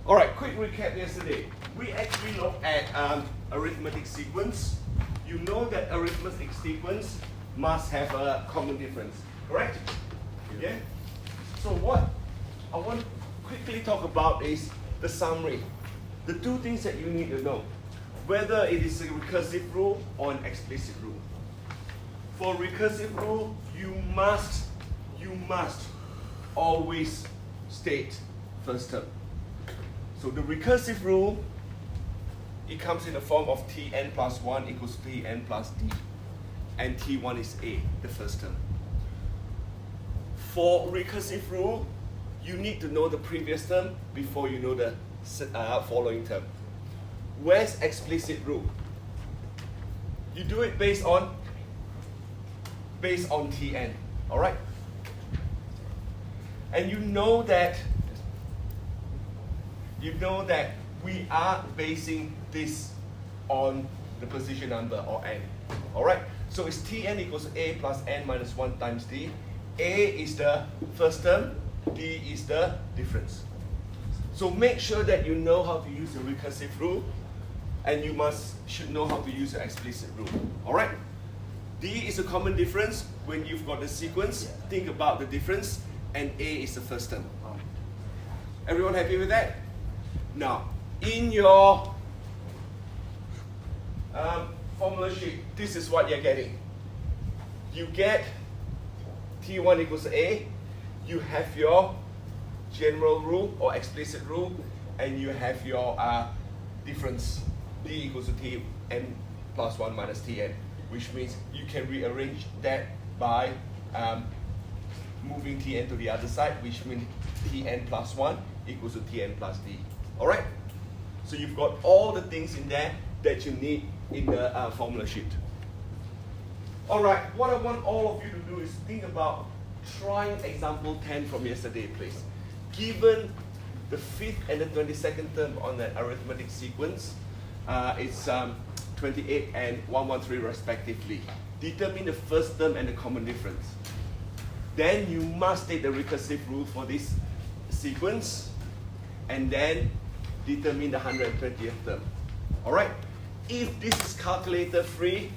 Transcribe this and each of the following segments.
All right, quick recap yesterday. We actually looked at arithmetic sequence. You know that arithmetic sequence must have a common difference, correct? Yeah? So what I want to quickly talk about is the summary. The two things that you need to know. Whether it is a recursive rule or an explicit rule. For recursive rule, you must always state first term. So the recursive rule, it comes in the form of Tn plus 1 equals Tn plus d. And T1 is A, the first term. For recursive rule, you need to know the previous term before you know the following term. Where's explicit rule? You do it based on Tn, all right? And you know that we are basing this on the position number or n, all right? So it's Tn equals A plus n minus 1 times d. A is the first term, d is the difference. So make sure that you know how to use the recursive rule, and you should know how to use the explicit rule. All right? D is a common difference. When you've got the sequence, think about the difference, and A is the first term. Everyone happy with that? Now, in your formula sheet, this is what you're getting. You get T1 equals A, you have your general rule or explicit rule, and you have your difference. D equals to Tn plus 1 minus Tn, which means you can rearrange that by moving Tn to the other side, which means Tn plus 1 equals to Tn plus d. Alright? So you've got all the things in there that you need in the formula sheet. Alright, what I want all of you to do is think about trying example 10 from yesterday, please. Given the 5th and the 22nd term on the arithmetic sequence, it's 28 and 113 respectively. Determine the first term and the common difference. Then you must state the recursive rule for this sequence, and then determine the 120th term. Alright? If this is calculator free,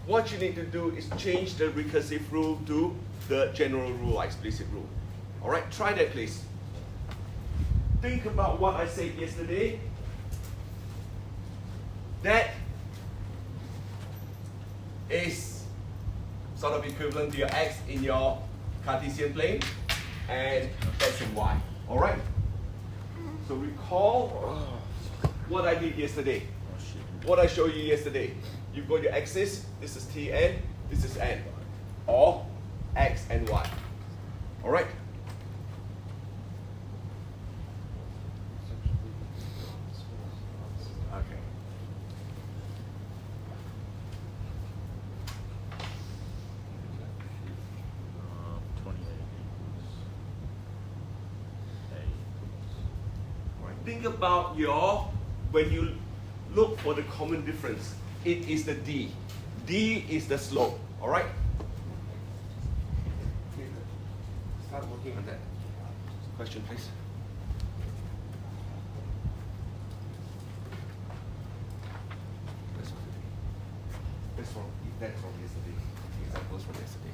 what you need to do is change the recursive rule to the general rule or explicit rule. Alright? Try that, please. Think about what I said yesterday. That is sort of equivalent to your x in your Cartesian plane, and that's in y. Alright? So recall what I did yesterday. What I showed you yesterday. You've got your axis, this is Tn, this is n. Or x and y. Alright? Okay. Think about when you look for the common difference, it is the d. D is the slope, all right? Start working on that. Question, please. That's from yesterday. Examples from yesterday.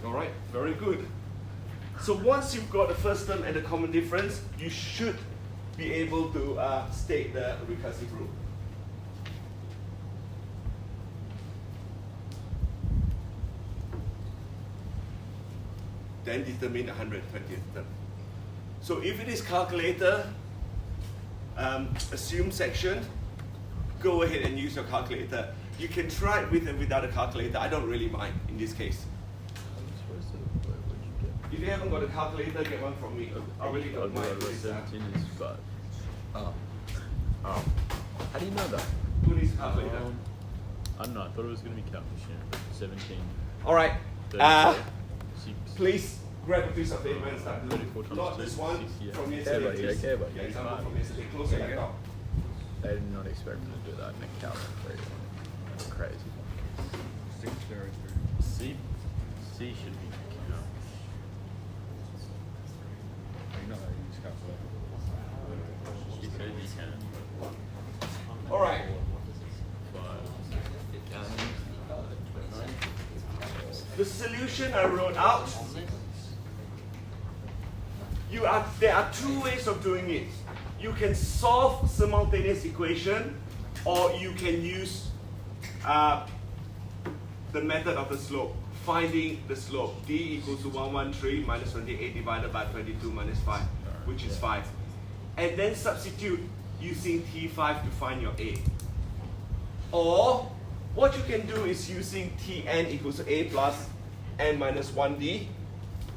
All right, very good. So once you've got the first term and the common difference, you should be able to state the recursive rule. Then determine the 120th term. So if it is calculator, assume section, go ahead and use your calculator. You can try it with and without a calculator. I don't really mind in this case. If you haven't got a calculator, get one from me. I really don't mind. How do you know that? Who needs a calculator? I don't know. I thought it was going to be calc machine. 17. All right. 34, Please grab a piece of paper and start doing 34 it. times Not 2, this one 60, from yeah. yesterday. Okay, Please. but Yeah, it's example fine. from yesterday. Close your laptop. They did not expect me to do that in a calc. Crazy. C should be count. She said you can. All right. The solution I wrote out, there are two ways of doing it. You can solve simultaneous equation, or you can use the method of the slope, finding the slope. D equals to 113 minus 28 divided by 22 minus 5, which is 5. And then substitute using T5 to find your A. Or what you can do is using Tn equals to A plus n minus 1d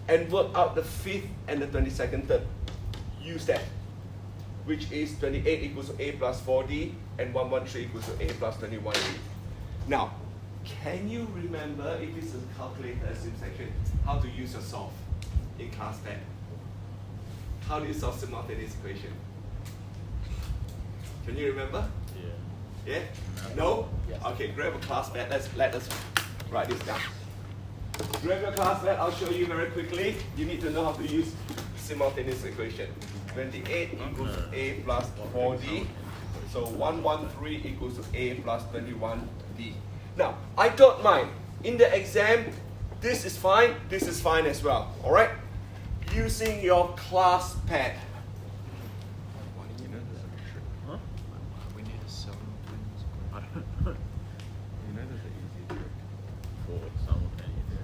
and work out the 5th and the 22nd term. Use that, which is 28 equals to A plus 4d and 113 equals to A plus 21d. Now, can you remember, if it's a calculator assume section, how to use your solve in class 10? How do you solve simultaneous equation? Can you remember? Yeah. Yeah? No? Yes. Okay, grab a class pad. Let us write this down. Grab your class pad. I'll show you very quickly. You need to know how to use simultaneous equation. 28 equals to A plus 4d. So 113 equals to A plus 21d. Now, I don't mind. In the exam, this is fine as well. Alright? Using your class pad. Huh? We need a 7 times. I don't know. There's an easy trick. For simultaneous.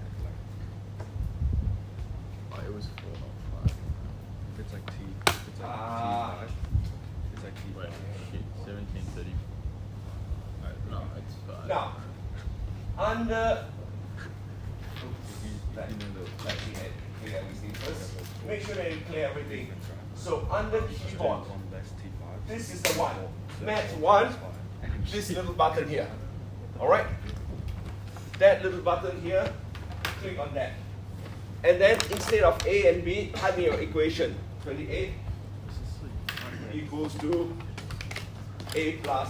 Oh, it was 4, not 5. If it's like T5, it's like T5. Wait, shit, 1730. No, it's 5. Now, under make sure that you clear everything. So under keyboard, this is the one. Math 1, this little button here. Alright? That little button here, click on that. And then instead of A and B, type in your equation. 28 equals to A plus,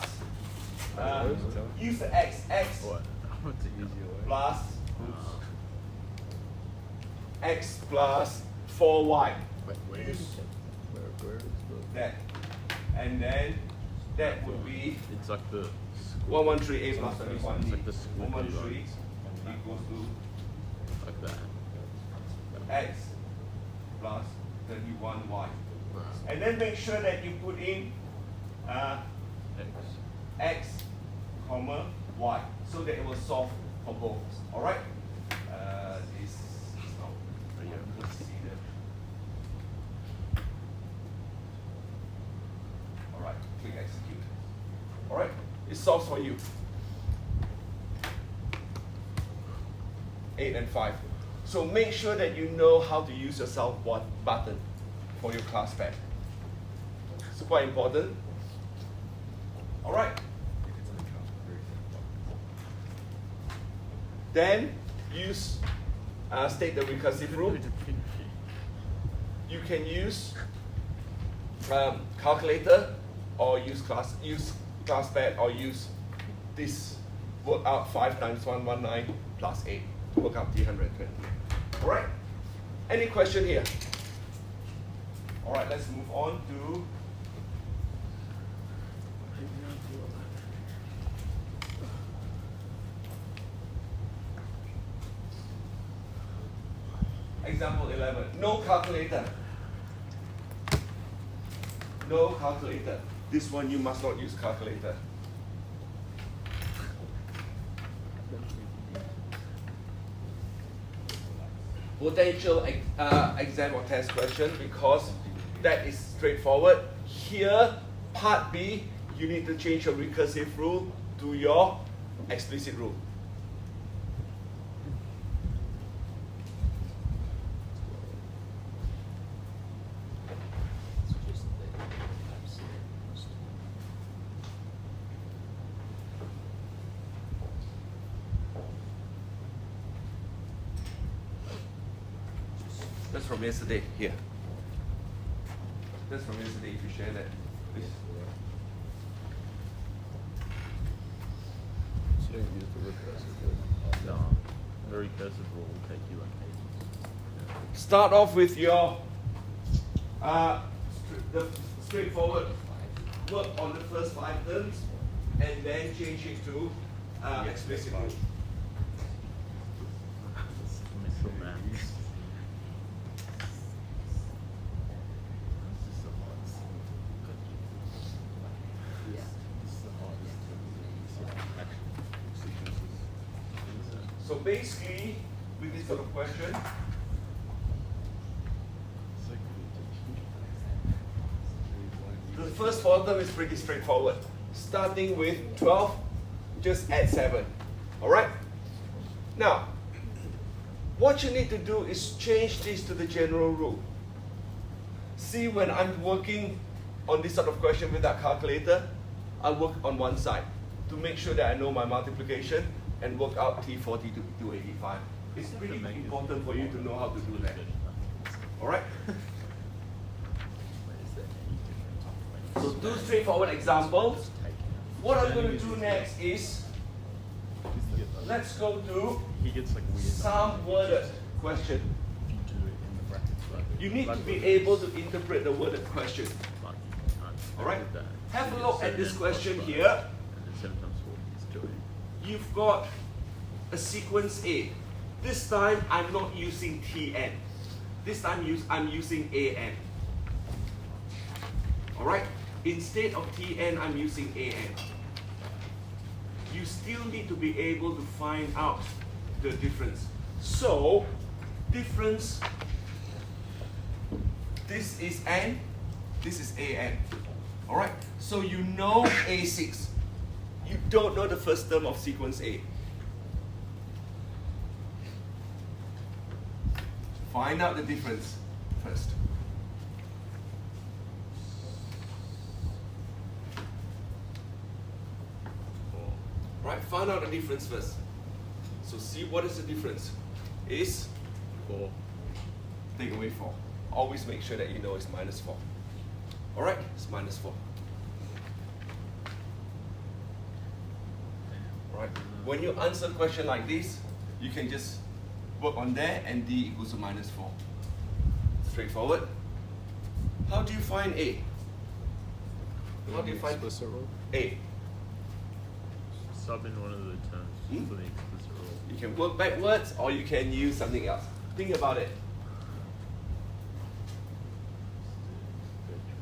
use the X What? What's the easier way? plus X plus 4y. Wait, where is Use it? Where is that. And then that would be It's like the 113 A plus 21 It's like the squiggly 113 lines. equals like that. to X plus 31y. Right. And then make sure that you put in X. X, comma, y, so that it will solve for both. Alright? This is not. Let's see that. Alright, click execute. Alright? It solves for you. 8 and 5. So make sure that you know how to use your solve button for your class pad. It's quite important. Alright? Then use state the recursive rule. You can use calculator or use class pad or use this work out 5 times 119 plus 8 to work out 320. Alright? Any question here? Alright, let's move on to example 11. No calculator. No calculator. This one you must not use calculator. Potential exam or test question, because that is straightforward. Here, part B, you need to change your recursive rule to your explicit rule. That's from yesterday, here. That's from yesterday, if you share that, please. So you don't use the recursive. No. very recursive rule will take you ages. Start off with your the straightforward work on the first 5 terms and then change it to explicit rule. Mental maths. So basically, with this sort of question, the first 4 term is pretty straightforward. Starting with 12, just add 7. Alright? Now, what you need to do is change this to the general rule. See, when I'm working on this sort of question with that calculator, I'll work on one side to make sure that I know my multiplication and work out T40 to 285. It's pretty important for you to know how to do that. Alright? So 2 straightforward examples. What I'm going to do next is, let's go to He gets like weird. some worded question. If you do it in the brackets, like, You need to like be this, able to interpret the worded question. like you can't Alright? do that. Have You a get look at 7 this n question plus 5, here. And then 7 times 4 is 2. You've got a sequence A. This time I'm not using Tn. This time I'm using An. Alright? Instead of Tn, I'm using An. You still need to be able to find out the difference. So, difference, this is N, this is An. Alright? So you know A6. You don't know the first term of sequence A. Find out the difference first. Right, find out the difference first. So see what is the difference. Is 4. take away 4. Always make sure that you know it's minus 4. Alright, it's minus 4. Right. When you answer a question like this, you can just work on there and D equals to minus 4. Straightforward. How do you find A? How do you find explicit rule? A? Sub in one of the terms for the explicit rule. You can work backwards or you can use something else. Think about it.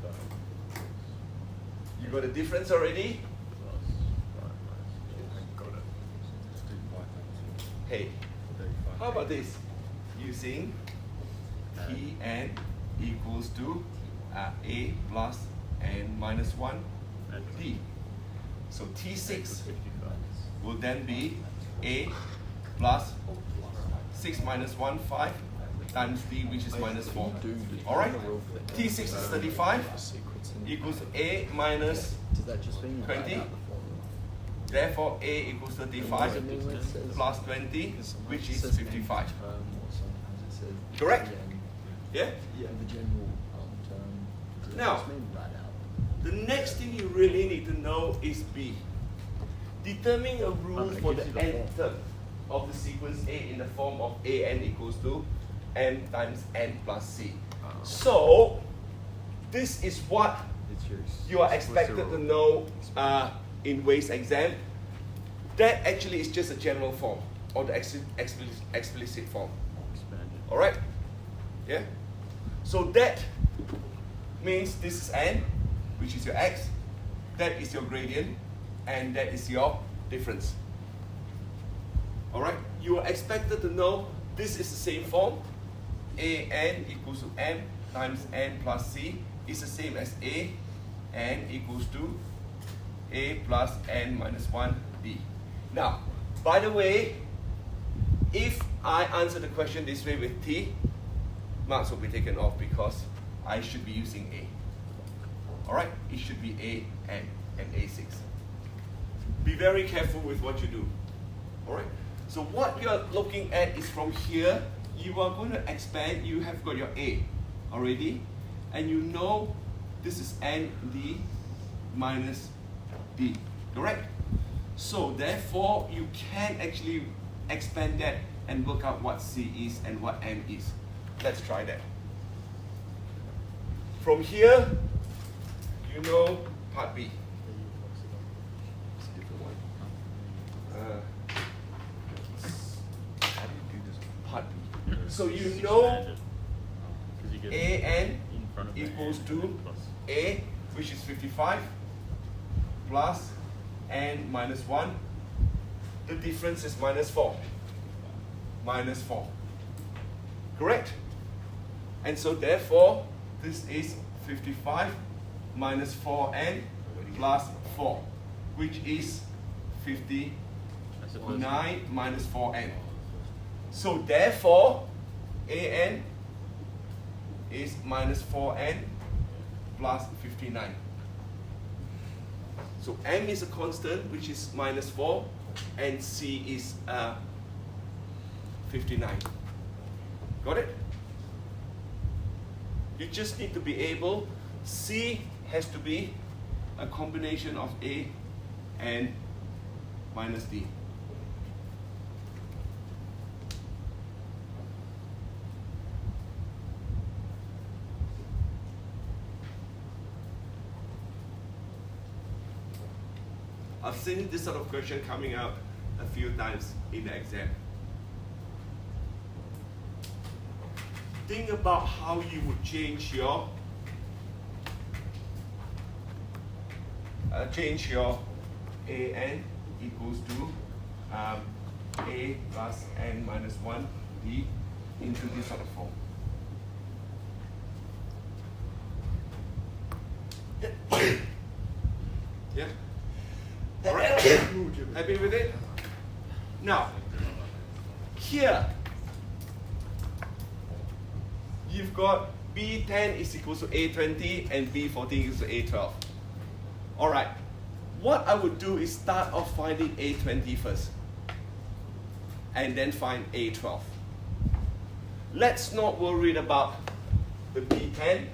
35 You got a difference already? plus 5 minus 2. Got it. Let's do 5 times 2. Hey, 35. how about this? Using Tn equals to A plus n minus 1 And D. So equals T6 55. will then be A plus 6 minus 1, 5 times D, which is minus 4. Alright? T6 is 35 equals A minus Does that just mean 20. Therefore, A equals 35 plus 20, which is 55. Correct? Yeah? Yeah, the general term. Does that Now, just mean right out? The next thing you really need to know is B. Determine a rule it for gives the you the nth term of the sequence A in the form of An equals to n times n plus c. So, this is what It's your you are explicit expected to rule. know in Wei's exam. That actually is just a general form or the explicit form. Expanded. Alright? Yeah? So that means this is n, which is your x, that is your gradient, and that is your difference. Alright? You are expected to know this is the same form. An equals to m times n plus c is the same as A n equals to A plus n minus 1 d. Now, by the way, if I answer the question this way with t, marks will be taken off because I should be using A. Alright? It should be A n and A6. Be very careful with what you do. Alright? So what you're looking at is from here, you are going to expand, you have got your A already, and you know this is ND minus D, correct? So therefore, you can actually expand that and work out what C is and what M is. Let's try that. From here, you know part B. It's a different one. How do you do this? Part B. Yeah, So you it's know expanded. 'Cause you get AN in front of the equals and to then plus. A, which is 55, plus N minus 1. The difference is minus 4. Minus 4. Correct? And so therefore, this is 55 minus 4N plus 4, which is 59 I suppose minus 4N. So therefore, AN is minus 4N plus 59. So M is a constant, which is minus 4, and C is 59. Got it? You just need to be able, C has to be a combination of A and minus D. I've seen this sort of question coming up a few times in the exam. Think about how you would change your AN equals to A plus N minus 1 D into this sort of form. Yeah? Alright? Happy with it? Now, here, you've got B10 is equal to A20 and B14 is equal to A12. Alright, what I would do is start off finding A20 first and then find A12. Let's not worry about the B10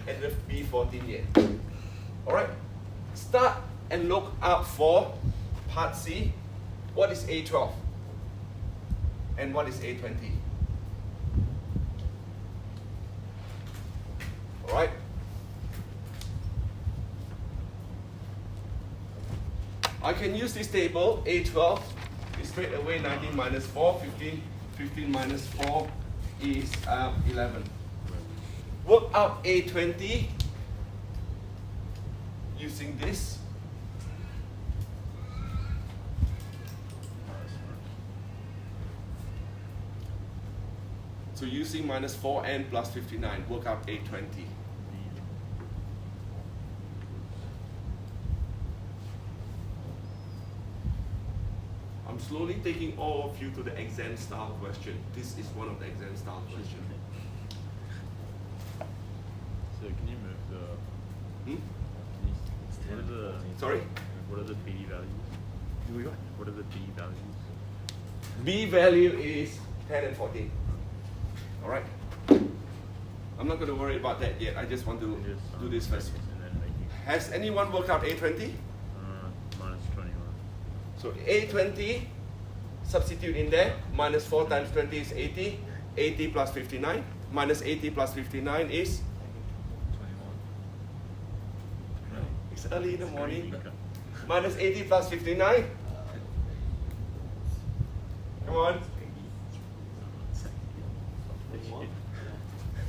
and the B14 yet. Alright, start and look out for part C. What is A12? And what is A20? Alright? I can use this table, A12 is straight away 19 minus 4, 15, 15 minus 4 is 11. Work out A20 using this. So using minus 4N plus 59, work out A20. I'm slowly taking all of you to the exam style question. This is one of the exam style questions. So can you move the? Hmm? What are the? Sorry? What are the B values? What are the B values? B value is 10 and 14. Alright? I'm not going to worry about that yet. I just want to Just, do this first. And then making Has anyone worked out A20? minus 21. So A20, substitute in there. Minus 4 times 20 is 80. 80 plus 59. Minus 80 plus 59 is? 21. It's early in the morning. Okay. Minus 80 plus 59. Come on.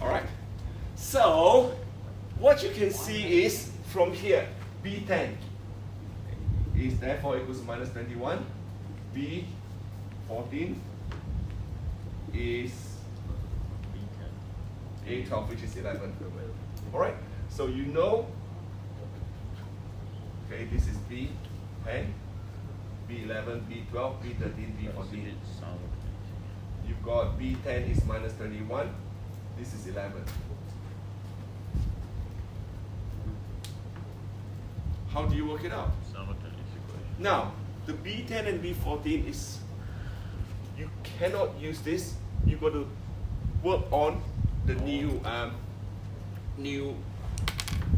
Alright. So, what you can see is from here, B10 is therefore equals to minus 21. B14 is A12, which is 11. Alright, so you know, okay, this is B10, B11, B12, B13, B14. You've got B10 is minus 21, this is 11. How do you work it out? Simultaneous equation. Now, the B10 and B14 is, you cannot use this. You got to work on the new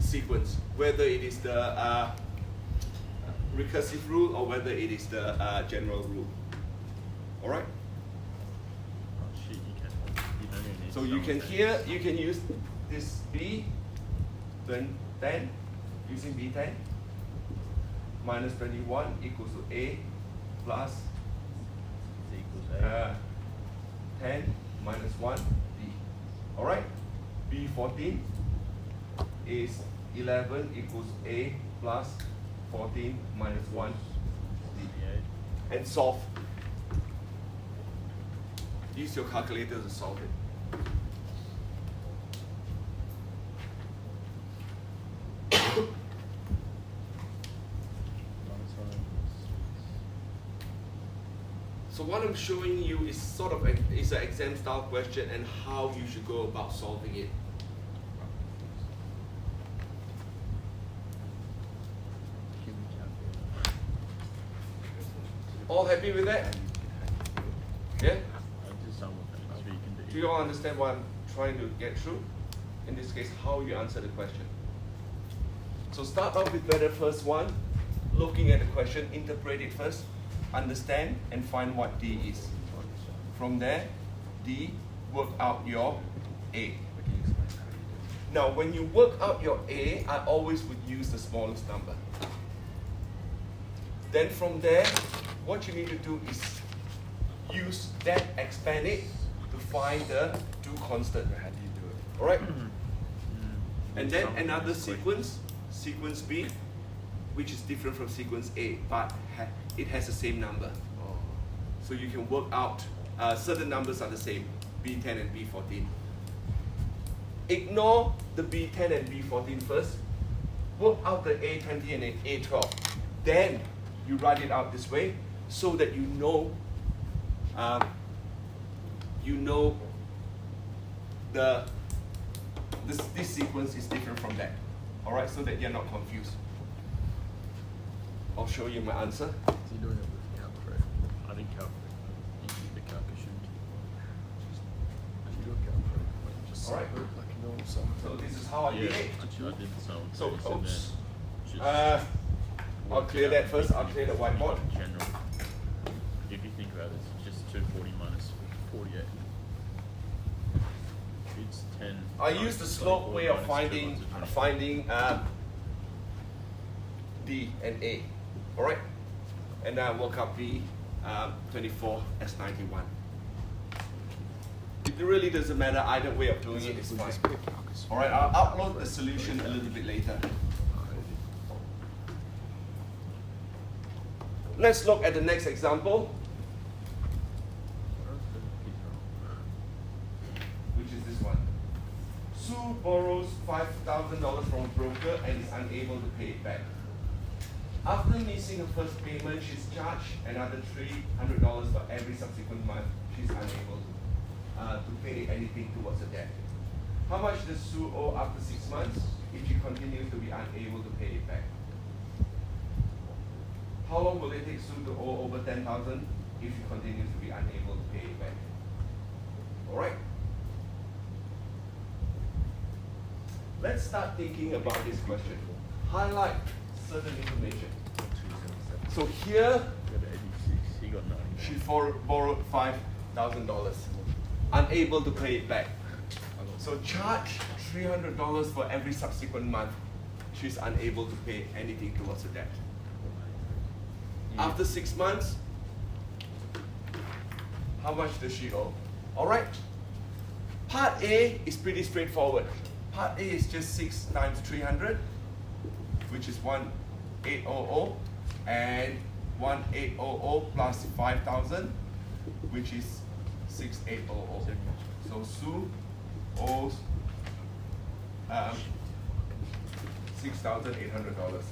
sequence, whether it is the recursive rule or whether it is the general rule. All right. Oh shit, you can. You don't even need So to you know can what that here, is. you can use this B, then 10, using B10, minus 21 equals to A plus It's equals A. 10 minus 1 B. Alright? B14 is 11 equals A plus 14 minus 1 D. Yeah. And solve. Use your calculator to solve it. So what I'm showing you is sort of is an exam style question and how you should go about solving it. Human calculator. All happy with that? Yeah? I just don't want that. So you can do. Do you all understand what I'm trying to get through? In this case, how you answer the question. So start off with the first one, looking at the question, interpret it first, understand and find what D is. From there, D, work out your A. Now, when you work out your A, I always would use the smallest number. Then from there, what you need to do is use that, expand it to find the two constant. How do you do it? Alright? Mm. And then Some of another these questions. sequence, sequence B, which is different from sequence A, but it has the same number. Oh. So you can work out, certain numbers are the same, B10 and B14. Ignore the B10 and B14 first, work out the A20 and A12. Then you write it out this way so that you know this sequence is different from that. Alright, so that you're not confused. I'll show you my answer. Is he doing it with calculator? I didn't calculate. You use the calculation. If you do a calculator, like just Alright. solve it like you know something. So this is how I Yeah, did it. actually I did some. So, things in oops. there. Just I'll work clear it that out. first. I'll clear the whiteboard. General. If you think about it, it's just 240 minus 48. It's 10. I use the slope way of finding D and A. Alright? And then I work out B 24 as 91. It really doesn't matter, either way of doing it is We fine. just pick calculus. Alright, I'll upload the solution a little bit later. Let's look at the next example, which is this one. Sue borrows $5,000 from a broker and is unable to pay it back. After missing her first payment, she's charged another $300 for every subsequent month she's unable to pay anything towards the debt. How much does Sue owe after 6 months if she continues to be unable to pay it back? How long will it take Sue to owe over $10,000 if she continues to be unable to pay it back? Alright? Let's start thinking about this question. Highlight certain information. So here, Got 86. He got 90. she borrowed $5,000, unable to pay it back. So charge $300 for every subsequent month she's unable to pay anything towards the debt. After 6 months, how much does she owe? Alright, part A is pretty straightforward. Part A is just 6 times 300, which is 1800, and 1800 plus 5,000, which is 6800. So Sue owes $6,800.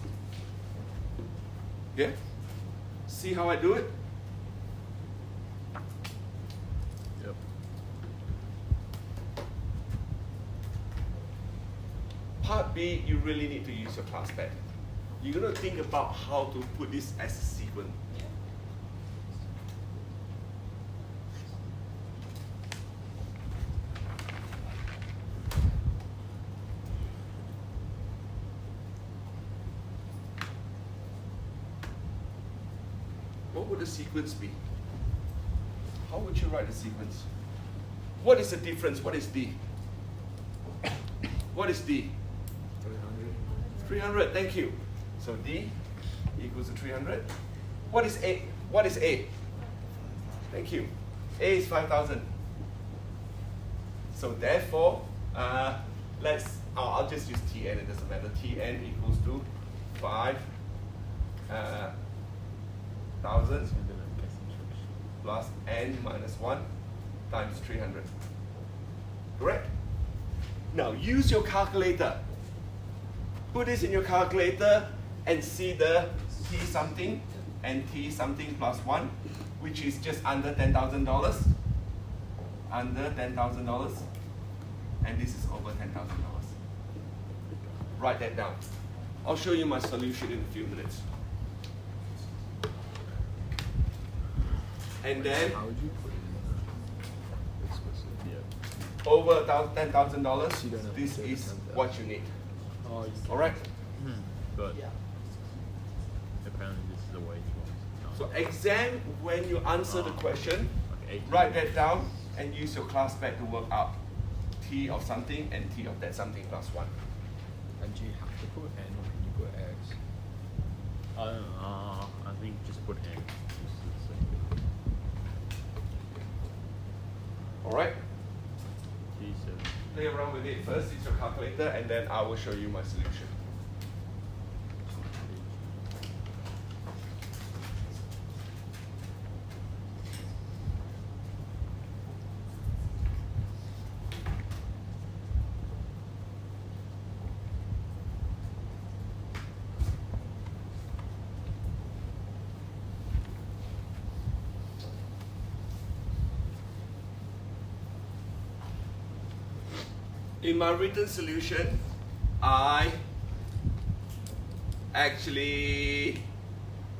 Yeah? See how I do it? Yep. Part B, you really need to use your class pad. You're going to think about how to put this as a sequence. What would the sequence be? would you write the sequence? What is the difference? What is D? What is D? 300, thank you. So D equals to 300. What is A? What is A? Thank you. A is 5,000. So therefore, I'll just use Tn, it doesn't matter. Tn equals to 5,000 plus n minus 1 times 300. Correct? Now use your calculator. Put this in your calculator and see the T something and T something plus 1, which is just under $10,000. Under $10,000. And this is over $10,000. Write that down. I'll show you my solution in a few minutes. And then How would you put it in explicit? Yeah. over $10,000, You don't have this to is attempt that. what you need. Oh, you All right? But apparently this is a wage one. So exam, when you answer the question, Like 18. write that down and use your class pad to work out T of something and T of that something plus 1. And do you have to put N or can you put X? I think just put N. Just so All right? T7. Play around with it first, use your calculator, and then I will show you my solution. In my written solution, I actually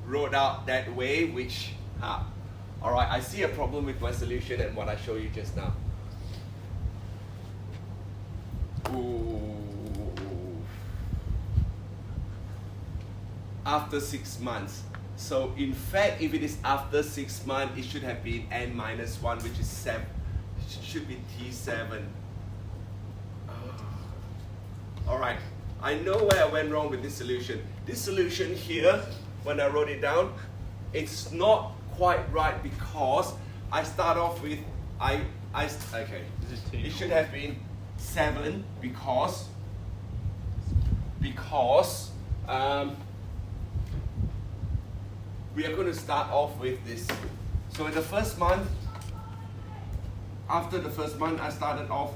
wrote out that way, which, all right, I see a problem with my solution and what I showed you just now. Ooh. After 6 months. So in fact, if it is after 6 months, it should have been n minus 1, which is 7. It should be T7. All right, I know where I went wrong with this solution. This solution here, when I wrote it down, it's not quite right because I start off with, okay, This is T. it should have been 7 because we are going to start off with this. So in the first month, after the first month, I started off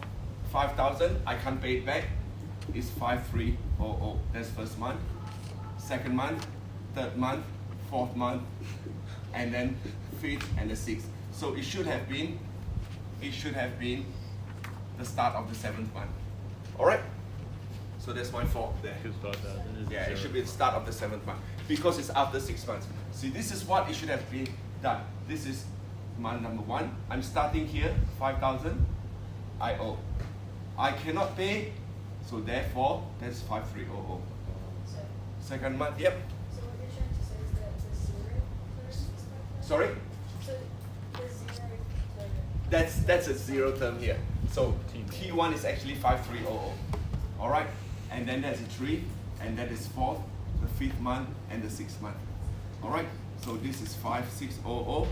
5,000. I can't pay it back. It's 5,300. That's first month. Second month, third month, fourth month, and then fifth and the sixth. So it should have been the start of the 7th month. All right. So that's my fault there. Because 5,000 is Yeah, it 0. should be the start of the 7th month because it's after 6 months. See, this is what it should have been done. This is month number 1. I'm starting here, 5,000. I owe. I cannot pay, so therefore that's 5,300. Second month, yep. So what you're trying to say is that the 0 first is 5,000? Sorry, So the 0 that's a 0 term here. So T1 is actually 5,300. All right, and then there's a 3, and that is 4th, the 5th month, and the 6th month. All right, so this is 5,600.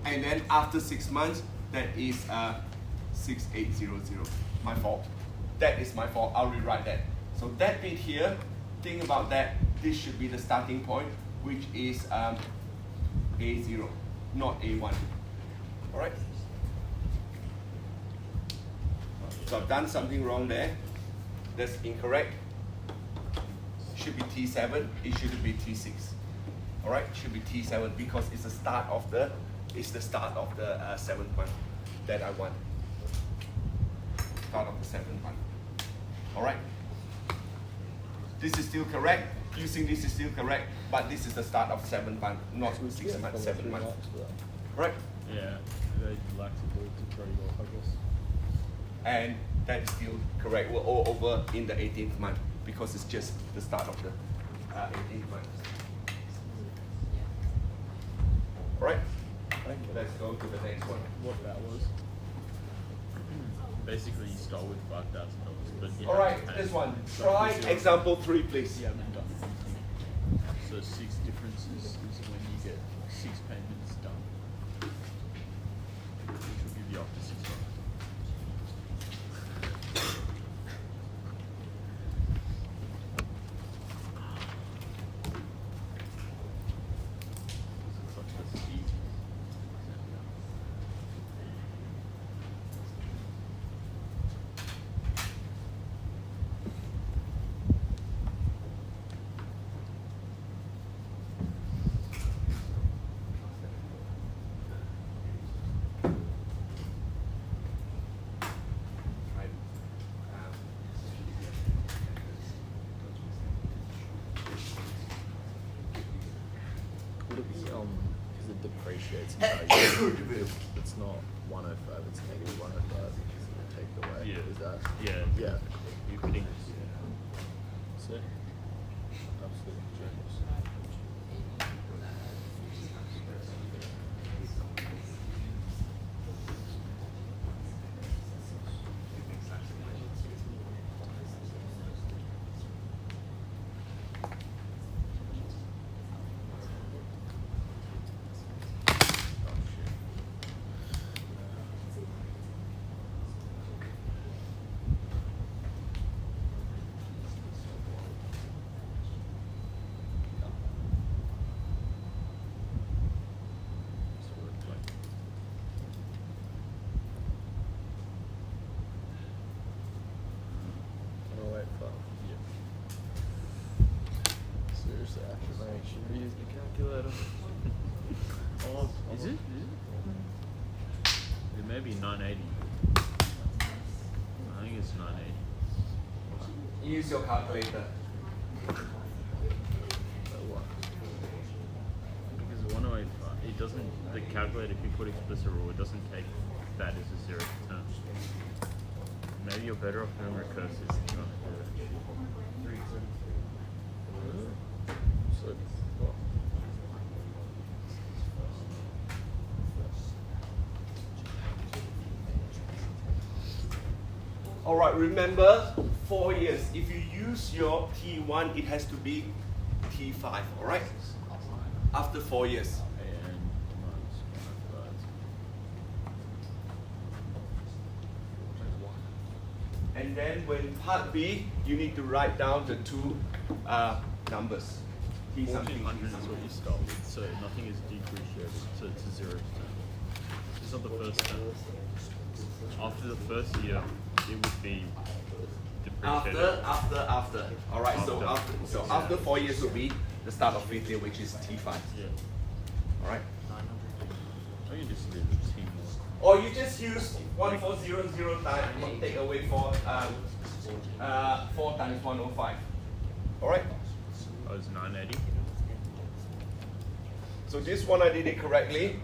And then after 6 months, that is 6,800. My fault. That is my fault. I'll rewrite that. So that bit here, think about that. This should be the starting point, which is A0, not A1. All right. So I've done something wrong there. That's incorrect. Should be T7. It shouldn't be T6. All right. It should be T7 because it's the start of the 7th month that I want. Start of the 7th month. All right. This is still correct. Using this is still correct, but this is the start of 7th month, not 6 months, 7 months. Right. Yeah, they lack support to pretty well, I guess. And that's still correct. We're all over in the 18th month because it's just the start of the 18th month. All right. let's go to the next one. What that was? Basically, you start with $5,000, but you All have right, to pay this one. something Try zero. example 3, please. You haven't done anything. So 6 differences is when you get 6 payments done, which will give you up to 6 months. Would it be because it depreciates in value? It's not 105, it's negative 105 because it would take it away. Yeah. Is that? Yeah. Yeah. You're putting So, absolutely genius. Oh, wait, fuck. Seriously, actually, I should be using the calculator. Oh, is it? It may be 980. I think it's 980. Use your calculator. So what? Because 108, it doesn't, the calculator, if you put explicit rule, it doesn't take that as a zero term. Maybe you're better off doing recursive if you want to do it. So, what? All right, remember 4 years. If you use your T1, it has to be T5, all right? After 4 years. And minus 105. And then when part B, you need to write down the two numbers. T something, T 1400 is something. what you start with, so nothing is depreciated, so it's a zero term. It's not the first term. After the first year, it would be depreciated. After. All right, so After. after 4 years will be the start of 5th year, which is T5. Yeah. All right? I can just leave the team more. Or you just use 1400 times, take away 4 times 105. All right? Oh, it's 980. So this one I did it correctly.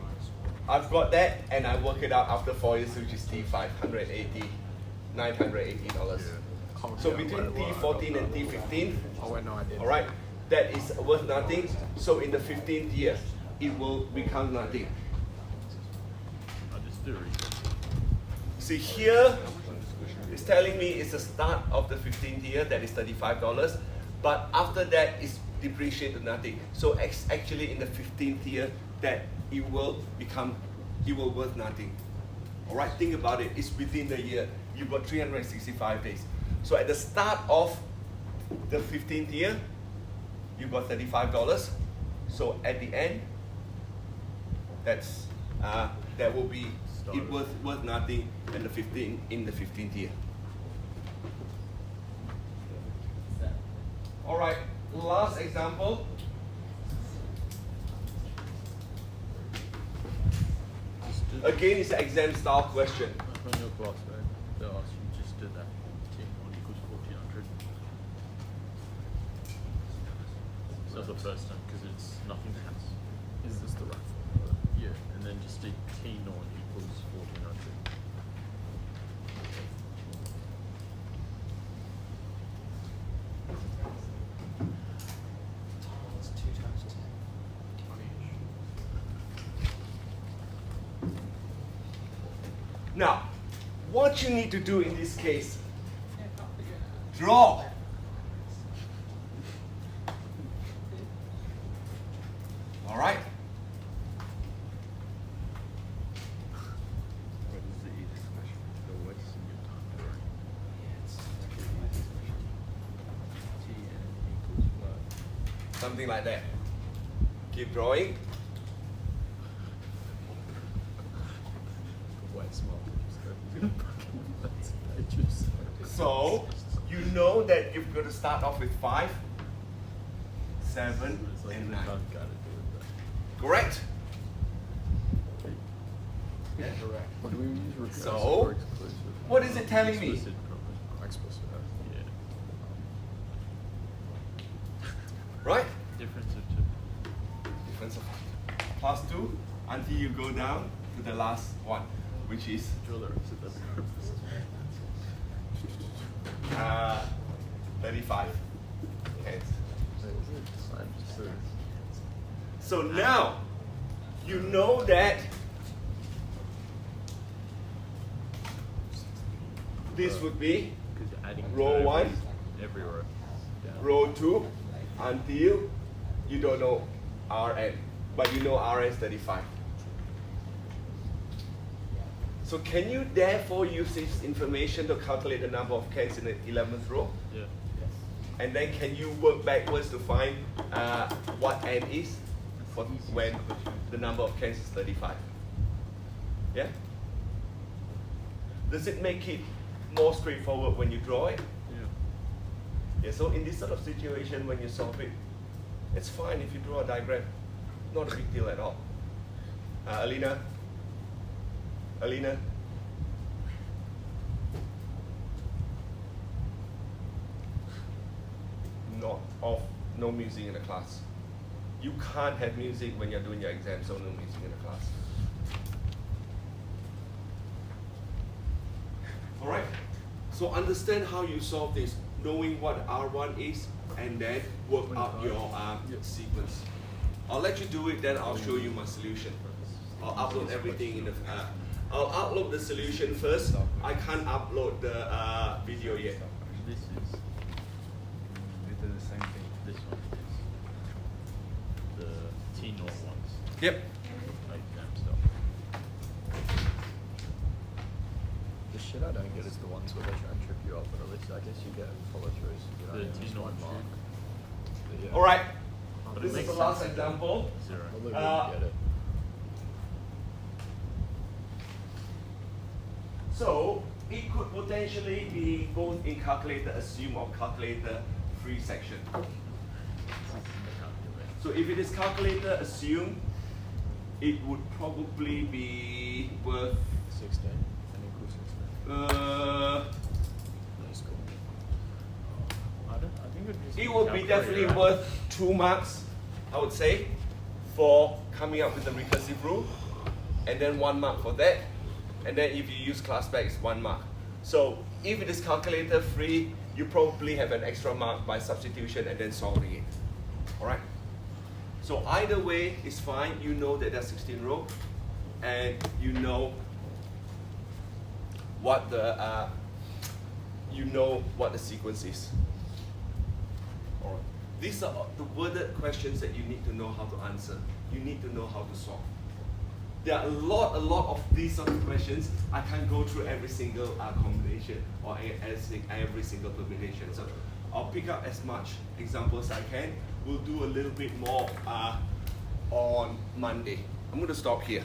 I've got that, and I work it out after 4 years, which is T580, $980. So between T14 and T15, Oh, wait, no, I did. all right, that is worth nothing. So in the 15th year, it will become nothing. I'll just do research. See here, it's telling me it's the start of the 15th year, that is $35, but after that it's depreciated to nothing. So actually in the 15th year, that it will worth nothing. All right, think about it, it's within the year. You've got 365 days. So at the start of the 15th year, you've got $35. So at the end, that will be it worth nothing in the 15th year. All right, last example. Again, it's an exam style question. On your class, man, they'll ask you just do that. T1 equals 1400. It's not the first time because it's nothing else. Is this the right Yeah, and then just do T0 equals 1400. It's 2 times 10. 20-ish. Now, what you need to do in this case, draw. All right? What is the easiest question? So what's your time? Tn equals what? Something like that. Keep drawing. Quite small. Pages. So, you know that you've got to start off with 5, 7, It's like and you 9. can't gotta do it. Correct? Yeah. Correct. What do we use recursive So, or exclusive? what is it telling me? Explicit, probably. Explicit. Yeah. Right? Difference of 2. Difference of +2 until you go down to the last one, which is Draw the rest of the purpose. 35. Hence. So, So now, you know that this would be Because you're adding row to 1, every row. Down. row 2, until you don't know Rn, but you know Rn is 35. So can you therefore use this information to calculate the number of cans in the 11th row? Yeah. And then can you work backwards to find what n is for when the number of cans is 35? Yeah? Does it make it more straightforward when you draw it? Yeah. Yeah, so in this sort of situation when you solve it, it's fine if you draw a diagram. Not a big deal at all. Alina? Alina? Not off, no music in the class. You can't have music when you're doing your exam, so no music in the class. Alright, so understand how you solve this, knowing what R1 is, and then work out your sequence. I'll let you do it, then I'll show you my solution. I'll upload everything in the, I'll upload the solution first. I can't upload the video yet. This is They do the same thing. this one is the T0 ones. Yep. Exam stuff. the shit I don't get is the ones where they try and trip you up, but at least I guess you get follow throughs. You know, The just T0 one mark. shoot. But yeah. Alright, But this it is makes the last sense. example. 0. Probably Uh, wouldn't get it. So it could potentially be both in calculator assume or calculator free section. So if it is calculator assume, it would probably be worth 16. N equals 16. That's cool. I think it would just it would be calculator, definitely right? worth 2 marks, I would say, for coming up with the recursive rule, and then 1 mark for that, and then if you use class back, it's 1 mark. So if it is calculator free, you probably have an extra mark by substitution and then solving it. Alright? So either way is fine. You know that there's 16 rows, and you know what the sequence is. Alright. These are the worded questions that you need to know how to answer. You need to know how to solve. There are a lot of these sort of questions. I can't go through every single combination or every single combination. So I'll pick up as much examples as I can. We'll do a little bit more on Monday. I'm going to stop here.